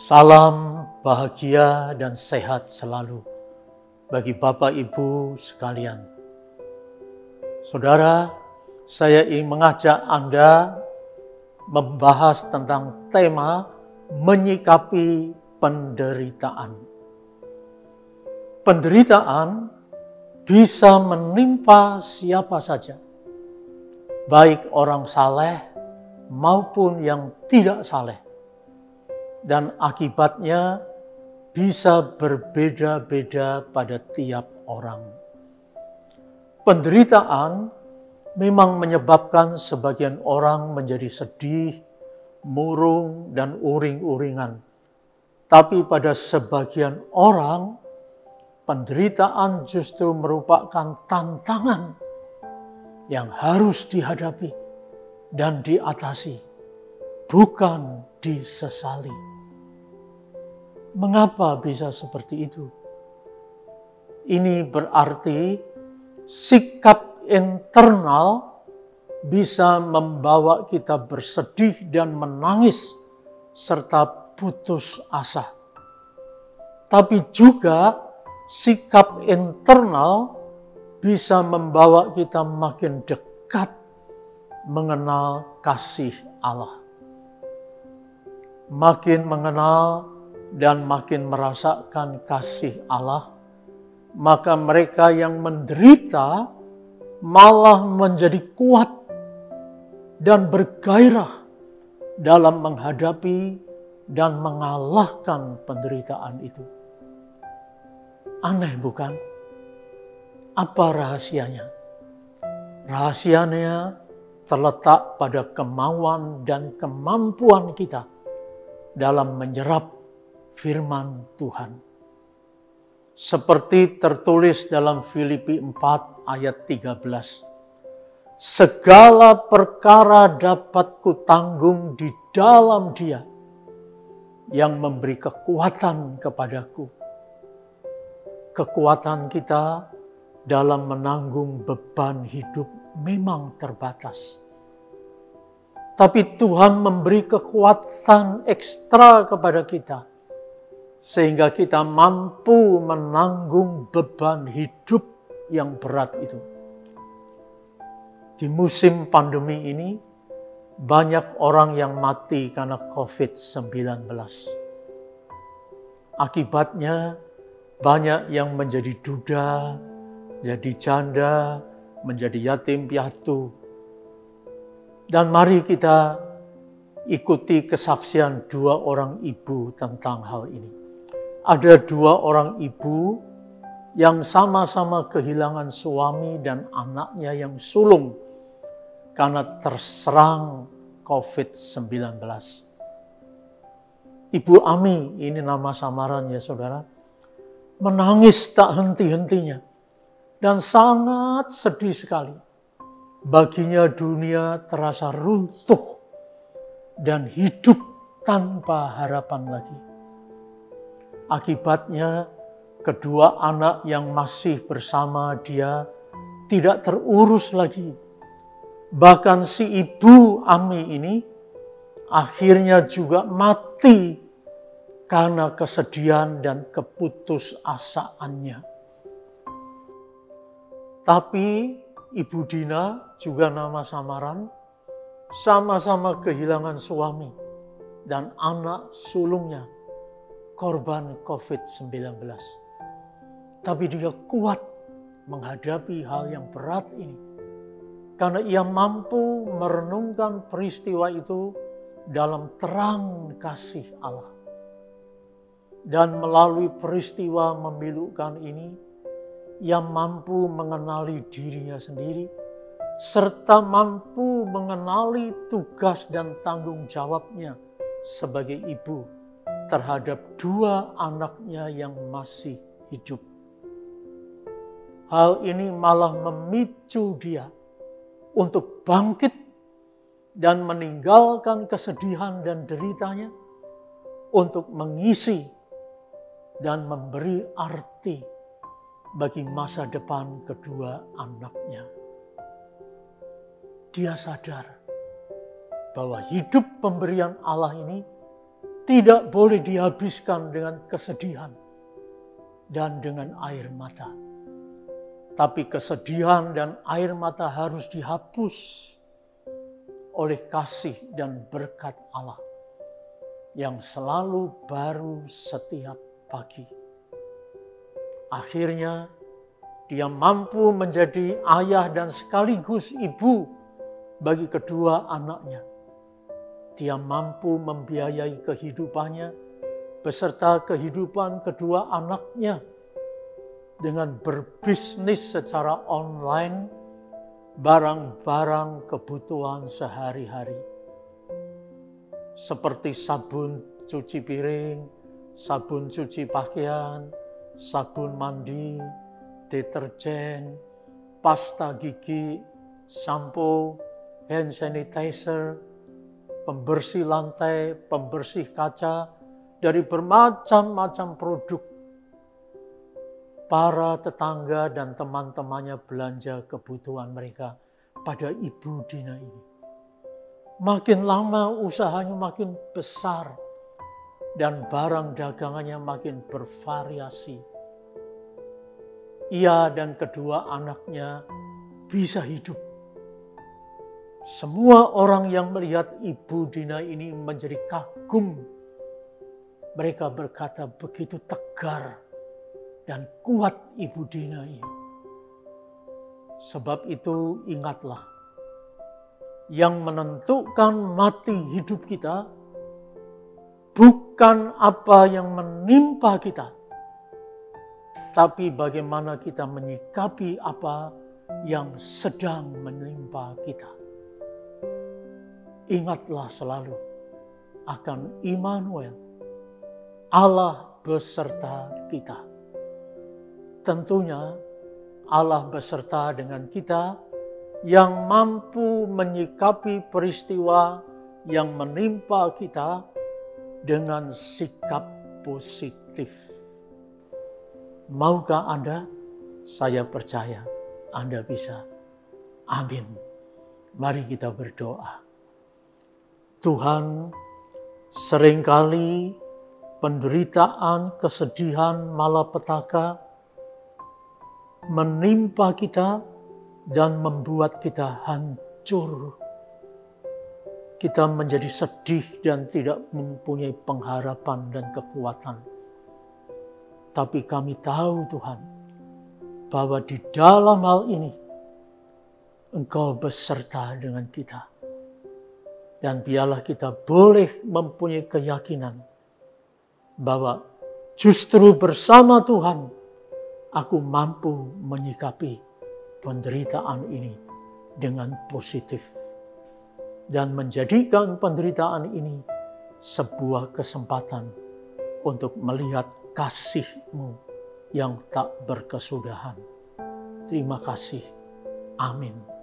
Salam bahagia dan sehat selalu bagi Bapak Ibu sekalian. Saudara, saya ingin mengajak Anda membahas tentang tema menyikapi penderitaan. Penderitaan bisa menimpa siapa saja, baik orang saleh maupun yang tidak saleh. Dan akibatnya bisa berbeda-beda pada tiap orang. Penderitaan memang menyebabkan sebagian orang menjadi sedih, murung, dan uring-uringan. Tapi pada sebagian orang, penderitaan justru merupakan tantangan yang harus dihadapi dan diatasi, bukan disesali. Mengapa bisa seperti itu? Ini berarti sikap internal bisa membawa kita bersedih dan menangis serta putus asa. Tapi juga sikap internal bisa membawa kita makin dekat mengenal kasih Allah. Makin mengenal dan makin merasakan kasih Allah, maka mereka yang menderita malah menjadi kuat dan bergairah dalam menghadapi dan mengalahkan penderitaan itu. Aneh bukan? Apa rahasianya? Rahasianya terletak pada kemauan dan kemampuan kita dalam menyerap firman Tuhan. Seperti tertulis dalam Filipi 4 ayat 13. Segala perkara dapat kutanggung di dalam Dia yang memberi kekuatan kepadaku. Kekuatan kita dalam menanggung beban hidup memang terbatas. Tapi Tuhan memberi kekuatan ekstra kepada kita, sehingga kita mampu menanggung beban hidup yang berat itu. Di musim pandemi ini, banyak orang yang mati karena COVID-19. Akibatnya, banyak yang menjadi duda, jadi janda, menjadi yatim piatu. Dan mari kita ikuti kesaksian dua orang ibu tentang hal ini. Ada dua orang ibu yang sama-sama kehilangan suami dan anaknya yang sulung karena terserang COVID-19. Ibu Ami, ini nama samaran ya saudara, menangis tak henti-hentinya dan sangat sedih sekali. Baginya dunia terasa runtuh dan hidup tanpa harapan lagi. Akibatnya, kedua anak yang masih bersama dia tidak terurus lagi. Bahkan si ibu Ami ini akhirnya juga mati karena kesedihan dan keputusasaannya. Tapi Ibu Dina, juga nama samaran, sama-sama kehilangan suami dan anak sulungnya korban COVID-19. Tapi dia kuat menghadapi hal yang berat ini karena ia mampu merenungkan peristiwa itu dalam terang kasih Allah. Dan melalui peristiwa memilukan ini, ia mampu mengenali dirinya sendiri serta mampu mengenali tugas dan tanggung jawabnya sebagai ibu terhadap dua anaknya yang masih hidup. Hal ini malah memicu dia untuk bangkit dan meninggalkan kesedihan dan deritanya untuk mengisi dan memberi arti bagi masa depan kedua anaknya. Dia sadar bahwa hidup pemberian Allah ini tidak boleh dihabiskan dengan kesedihan dan dengan air mata. Tapi kesedihan dan air mata harus dihapus oleh kasih dan berkat Allah yang selalu baru setiap pagi. Akhirnya dia mampu menjadi ayah dan sekaligus ibu bagi kedua anaknya. Dia mampu membiayai kehidupannya beserta kehidupan kedua anaknya dengan berbisnis secara online barang-barang kebutuhan sehari-hari. Seperti sabun cuci piring, sabun cuci pakaian, sabun mandi, deterjen, pasta gigi, sampo, hand sanitizer, pembersih lantai, pembersih kaca, dari bermacam-macam produk. Para tetangga dan teman-temannya belanja kebutuhan mereka pada Ibu Dina ini. Makin lama usahanya makin besar dan barang dagangannya makin bervariasi. Ia dan kedua anaknya bisa hidup. Semua orang yang melihat Ibu Dina ini menjadi kagum. Mereka berkata, begitu tegar dan kuat Ibu Dina ini. Sebab itu ingatlah, yang menentukan mati hidup kita bukan apa yang menimpa kita, tapi bagaimana kita menyikapi apa yang sedang menimpa kita. Ingatlah selalu akan Immanuel, Allah beserta kita. Tentunya Allah beserta dengan kita yang mampu menyikapi peristiwa yang menimpa kita dengan sikap positif. Maukah Anda? Saya percaya Anda bisa. Amin. Mari kita berdoa. Tuhan, seringkali penderitaan, kesedihan, malapetaka menimpa kita dan membuat kita hancur. Kita menjadi sedih dan tidak mempunyai pengharapan dan kekuatan. Tapi kami tahu Tuhan, bahwa di dalam hal ini Engkau beserta dengan kita. Dan biarlah kita boleh mempunyai keyakinan bahwa justru bersama Tuhan aku mampu menyikapi penderitaan ini dengan positif dan menjadikan penderitaan ini sebuah kesempatan untuk melihat kasih-Mu yang tak berkesudahan. Terima kasih. Amin.